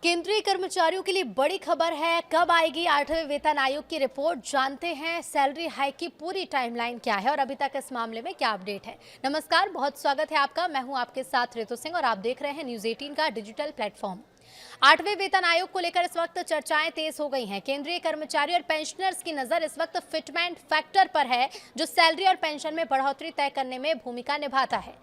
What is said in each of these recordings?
केंद्रीय कर्मचारियों के लिए बड़ी खबर है। कब आएगी 8वें वेतन आयोग की रिपोर्ट, जानते हैं सैलरी हाइक की पूरी टाइमलाइन क्या है और अभी तक इस मामले में क्या अपडेट है। नमस्कार, बहुत स्वागत है आपका। मैं हूं आपके साथ ऋतु सिंह और आप देख रहे हैं न्यूज 18 का डिजिटल प्लेटफॉर्म। 8वें वेतन आयोग को लेकर इस वक्त चर्चाएं तेज हो गई हैं। केंद्रीय कर्मचारी और पेंशनर्स की नजर इस वक्त फिटमेंट फैक्टर पर है, जो सैलरी और पेंशन में बढ़ोतरी तय करने में भूमिका निभाता है।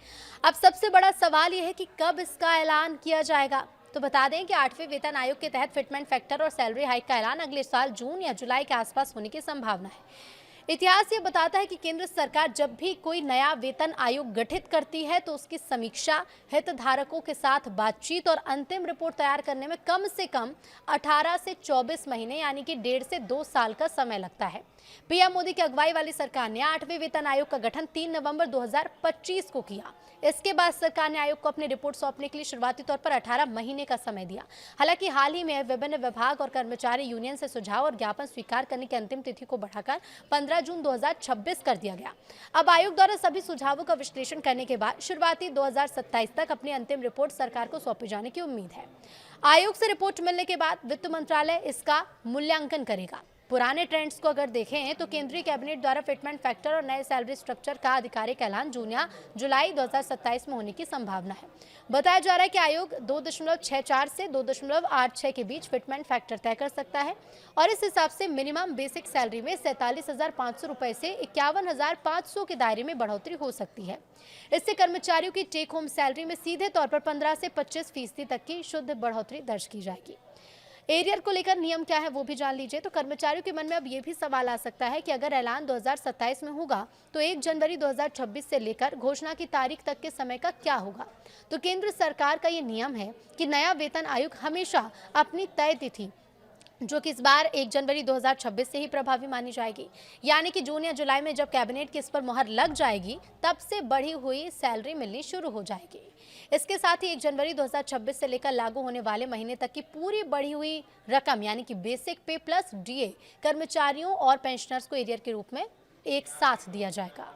अब सबसे बड़ा सवाल यह है कि कब इसका ऐलान किया जाएगा। तो बता दें कि 8वें वेतन आयोग के तहत फिटमेंट फैक्टर और सैलरी हाइक का ऐलान अगले साल जून या जुलाई के आसपास होने की संभावना है। इतिहास ये बताता है कि केंद्र सरकार जब भी कोई नया वेतन आयोग गठित करती है तो उसकी समीक्षा, हितधारकों के साथ बातचीत और अंतिम रिपोर्ट तैयार करने में कम से कम 18 से 24 महीने यानी कि 1.5 से 2 साल का समय लगता है। पीएम मोदी की अगुवाई वाली सरकार ने 8वें वेतन आयोग का गठन 3 नवंबर 2025 को किया। इसके बाद सरकार ने आयोग को अपनी रिपोर्ट सौंपने के लिए शुरुआती तौर पर 18 महीने का समय दिया। हालांकि हाल ही में विभिन्न विभाग और कर्मचारी यूनियन से सुझाव और ज्ञापन स्वीकार करने की अंतिम तिथि को बढ़ाकर 15 जून 2026 कर दिया गया। अब आयोग द्वारा सभी सुझावों का विश्लेषण करने के बाद शुरुआती 2027 तक अपनी अंतिम रिपोर्ट सरकार को सौंपे जाने की उम्मीद है। आयोग से रिपोर्ट मिलने के बाद वित्त मंत्रालय इसका मूल्यांकन करेगा। पुराने ट्रेंड्स को अगर देखें तो केंद्रीय कैबिनेट द्वारा फिटमेंट फैक्टर और नए सैलरी स्ट्रक्चर का आधिकारिक ऐलान जून या जुलाई 2027 में होने की संभावना है। बताया जा रहा है कि आयोग 2.64 से 2.86 के बीच फिटमेंट फैक्टर तय कर सकता है और इस हिसाब से मिनिमम बेसिक सैलरी में 47,500 रुपए से 51,500 के दायरे में बढ़ोतरी हो सकती है। इससे कर्मचारियों की टेक होम सैलरी में सीधे तौर पर 15 से 25% तक की शुद्ध बढ़ोतरी दर्ज की जाएगी। एरियर को लेकर नियम क्या है वो भी जान लीजिए। तो कर्मचारियों के मन में अब ये भी सवाल आ सकता है कि अगर ऐलान 2027 में होगा तो 1 जनवरी 2026 से लेकर घोषणा की तारीख तक के समय का क्या होगा। तो केंद्र सरकार का ये नियम है कि नया वेतन आयोग हमेशा अपनी तय तिथि, जो कि इस बार 1 जनवरी 2026 से ही प्रभावी मानी जाएगी, यानी कि जून या जुलाई में जब कैबिनेट की इस पर मुहर लग जाएगी तब से बढ़ी हुई सैलरी मिलनी शुरू हो जाएगी। इसके साथ ही 1 जनवरी 2026 से लेकर लागू होने वाले महीने तक की पूरी बढ़ी हुई रकम यानी कि बेसिक पे प्लस डीए कर्मचारियों और पेंशनर्स को एरियर के रूप में एक साथ दिया जाएगा।